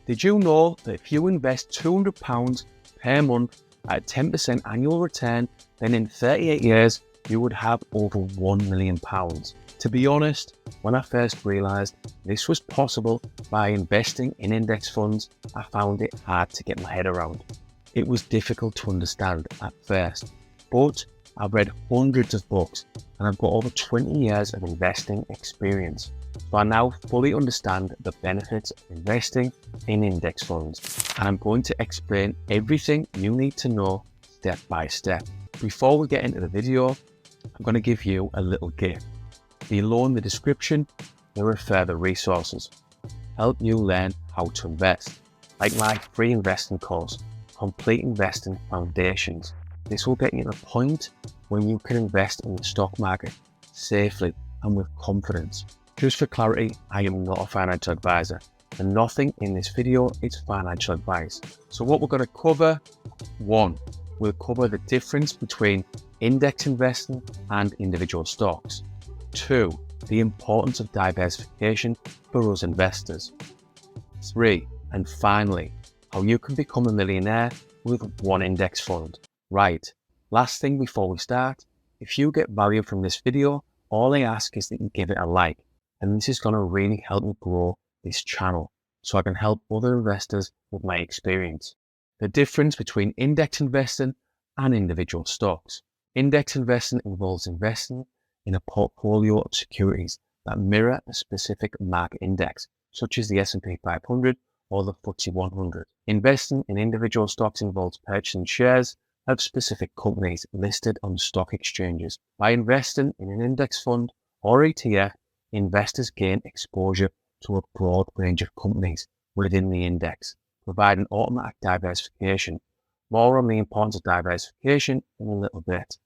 Did you know that if you invest £200 per month at a 10% annual return, then in 38 years, you would have over £1 million? To be honest, when I first realised this was possible by investing in index funds, I found it hard to get my head around. It was difficult to understand at first, but I've read hundreds of books and I've got over 20 years of investing experience. So I now fully understand the benefits of investing in index funds, and I'm going to explain everything you need to know step by step. Before we get into the video, I'm going to give you a little gift. Below in the description, there are further resources to help you learn how to invest, like my free investing course, Complete Investing Foundations. This will get you to the point when you can invest in the stock market safely and with confidence. Just for clarity, I am not a financial advisor, and nothing in this video is financial advice. So what we're going to cover: 1, we'll cover the difference between index investing and individual stocks. 2, the importance of diversification for us investors. 3, and finally, how you can become a millionaire with one index fund. Right, last thing before we start, if you get value from this video, all I ask is that you give it a like, and this is going to really help me grow this channel so I can help other investors with my experience. The difference between index investing and individual stocks. Index investing involves investing in a portfolio of securities that mirror a specific market index, such as the S&P 500 or the FTSE 100. Investing in individual stocks involves purchasing shares of specific companies listed on stock exchanges. By investing in an index fund or ETF, investors gain exposure to a broad range of companies within the index, providing automatic diversification. More on the importance of diversification in a little bit.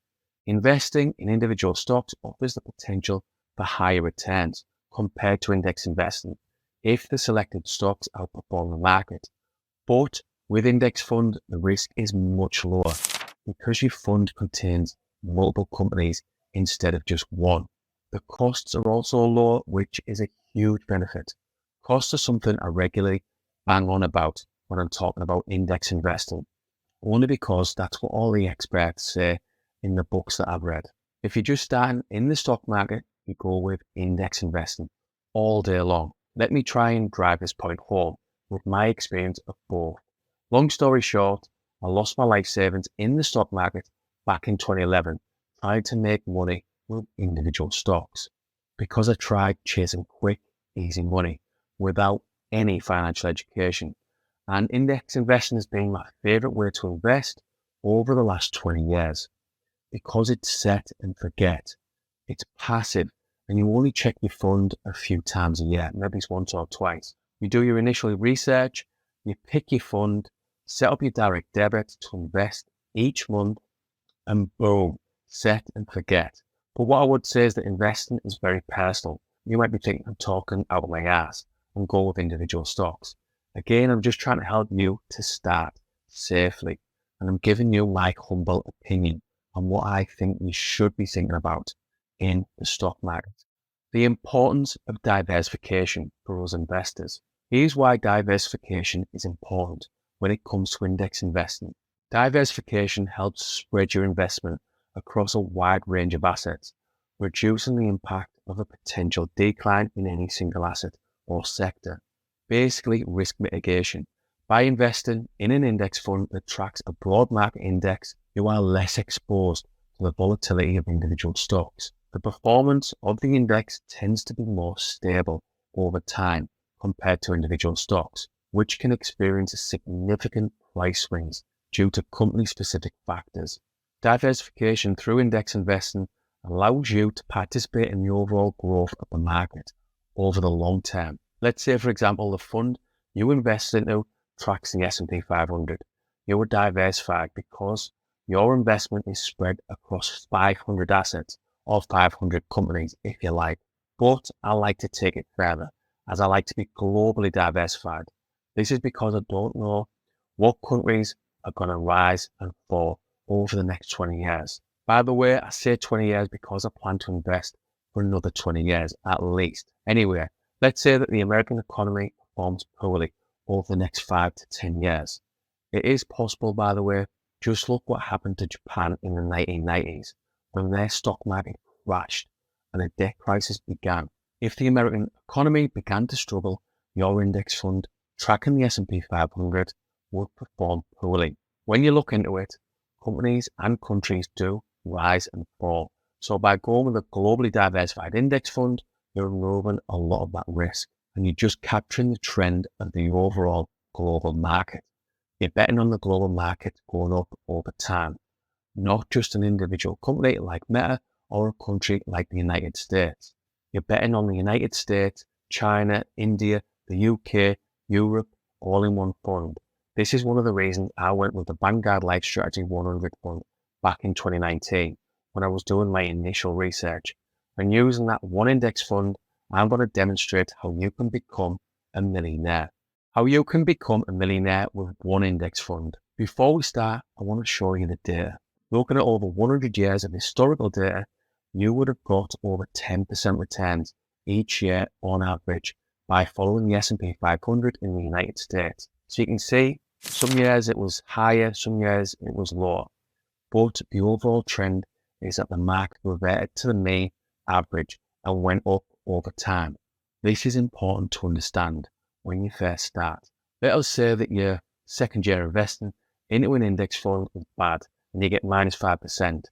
Investing in individual stocks offers the potential for higher returns compared to index investing if the selected stocks outperform the market. But with index fund, the risk is much lower because your fund contains multiple companies instead of just one. The costs are also lower, which is a huge benefit. Costs are something I regularly bang on about when I'm talking about index investing, only because that's what all the experts say in the books that I've read. If you're just starting in the stock market, you go with index investing all day long. Let me try and drive this point home with my experience of both. Long story short, I lost my life savings in the stock market back in 2011, trying to make money with individual stocks, because I tried chasing quick, easy money without any financial education. And index investing has been my favorite way to invest over the last 20 years. Because it's set and forget, it's passive, and you only check your fund a few times a year, maybe it's once or twice. You do your initial research, you pick your fund, set up your direct debit to invest each month, and boom, set and forget. But what I would say is that investing is very personal. You might be thinking I'm talking out of my ass and go with individual stocks. Again, I'm just trying to help you to start safely, and I'm giving you my humble opinion on what I think you should be thinking about in the stock market. The importance of diversification for us investors. Here's why diversification is important when it comes to index investing. Diversification helps spread your investment across a wide range of assets, reducing the impact of a potential decline in any single asset or sector. Basically, risk mitigation. By investing in an index fund that tracks a broad market index, you are less exposed to the volatility of individual stocks. The performance of the index tends to be more stable over time compared to individual stocks, which can experience significant price swings due to company-specific factors. Diversification through index investing allows you to participate in the overall growth of the market over the long term. Let's say, for example, the fund you invest into tracks the S&P 500. You are diversified because your investment is spread across 500 assets or 500 companies, if you like. But I like to take it further, as I like to be globally diversified. This is because I don't know what countries are going to rise and fall over the next 20 years. By the way, I say 20 years because I plan to invest for another 20 years at least. Anyway, let's say that the American economy performs poorly over the next 5 to 10 years. It is possible, by the way. Just look what happened to Japan in the 1990s when their stock market crashed and a debt crisis began. If the American economy began to struggle, your index fund tracking the S&P 500 would perform poorly. When you look into it, companies and countries do rise and fall. So by going with a globally diversified index fund, you're removing a lot of that risk and you're just capturing the trend of the overall global market. You're betting on the global market going up over time, not just an individual company like Meta or a country like the United States. You're betting on the United States, China, India, the UK, Europe, all in one fund. This is one of the reasons I went with the Vanguard Life Strategy 100 fund back in 2019 when I was doing my initial research. And using that one index fund, I'm going to demonstrate how you can become a millionaire. How you can become a millionaire with one index fund. Before we start, I want to show you the data. Looking at over 100 years of historical data, you would have got over 10% returns each year on average by following the S&P 500 in the United States. So you can see some years it was higher, some years it was lower. But the overall trend is that the market reverted to the mean average and went up over time. This is important to understand when you first start. Let us say that your second year investing into an index fund is bad and you get minus 5%.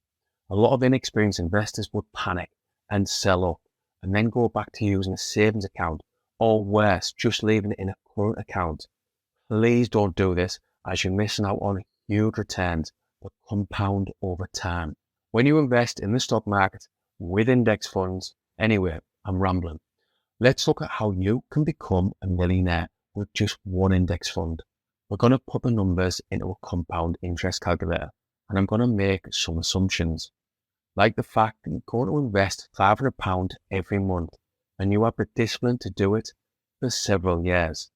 A lot of inexperienced investors would panic and sell up and then go back to using a savings account or worse, just leaving it in a current account. Please don't do this as you're missing out on huge returns that compound over time. When you invest in the stock market with index funds, anyway, I'm rambling. Let's look at how you can become a millionaire with just one index fund. We're going to put the numbers into a compound interest calculator and I'm going to make some assumptions, like the fact that you're going to invest £500 every month and you have the discipline to do it for several years.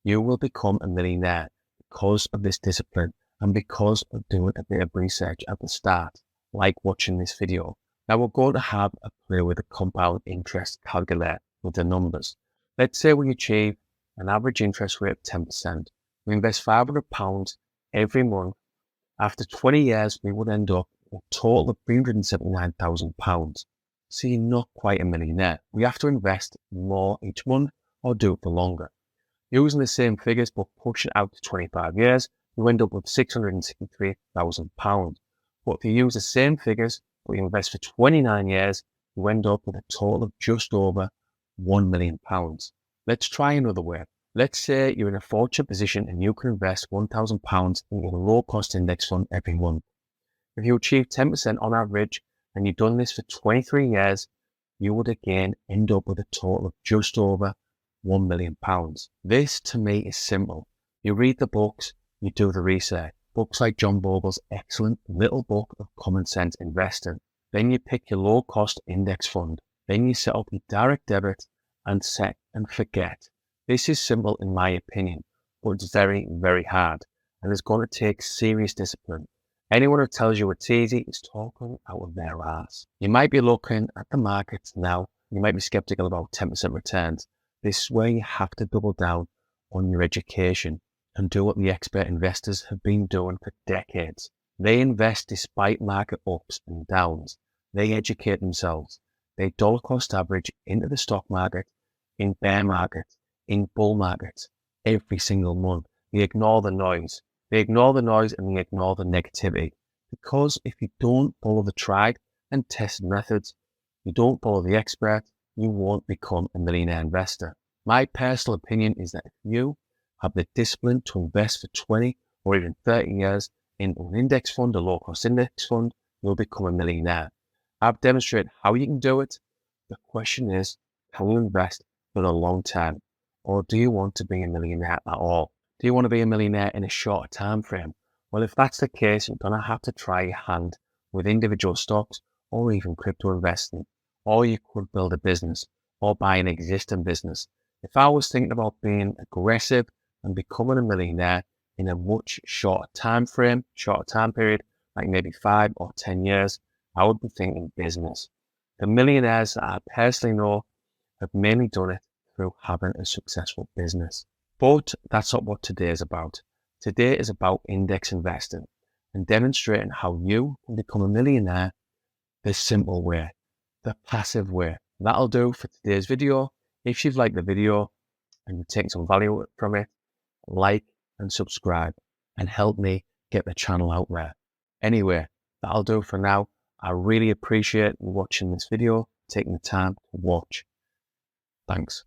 You will become a millionaire because of this discipline and because of doing a bit of research at the start, like watching this video. Now we're going to have a play with a compound interest calculator with the numbers. Let's say we achieve an average interest rate of 10%. We invest £500 every month. After 20 years, we would end up with a total of £379,000. So you're not quite a millionaire. We have to invest more each month or do it for longer. Using the same figures but push it out to 25 years, you end up with £663,000. But if you use the same figures but you invest for 29 years, you end up with a total of just over £1 million. Let's try another way. Let's say you're in a fortunate position and you can invest £1,000 into a low-cost index fund every month. If you achieve 10% on average and you've done this for 23 years, you would again end up with a total of just over £1 million. This to me is simple. You read the books, you do the research. Books like John Bogle's excellent little book of common sense investing. Then you pick your low-cost index fund. Then you set up your direct debit and set and forget. This is simple in my opinion, but it's very, very hard and it's going to take serious discipline. Anyone who tells you it's easy is talking out of their ass. You might be looking at the markets now, you might be skeptical about 10% returns. This is where you have to double down on your education and do what the expert investors have been doing for decades. They invest despite market ups and downs. They educate themselves. They dollar cost average into the stock market, in bear markets, in bull markets, every single month. They ignore the noise. They ignore the noise and they ignore the negativity. Because if you don't follow the tried and tested methods, you don't follow the expert, you won't become a millionaire investor. My personal opinion is that if you have the discipline to invest for 20 or even 30 years in an index fund, a low-cost index fund, you'll become a millionaire. I've demonstrated how you can do it. The question is, can you invest for the long term? Or do you want to be a millionaire at all? Do you want to be a millionaire in a shorter time frame? Well, if that's the case, you're going to have to try your hand with individual stocks or even crypto investing. Or you could build a business or buy an existing business. If I was thinking about being aggressive and becoming a millionaire in a much shorter time period, like maybe 5 or 10 years, I would be thinking business. The millionaires that I personally know have mainly done it through having a successful business. But that's not what today is about. Today is about index investing and demonstrating how you can become a millionaire the simple way, the passive way. That'll do for today's video. If you've liked the video and you take some value from it, like and subscribe and help me get the channel out there. Anyway, that'll do for now. I really appreciate you watching this video, taking the time to watch. Thanks.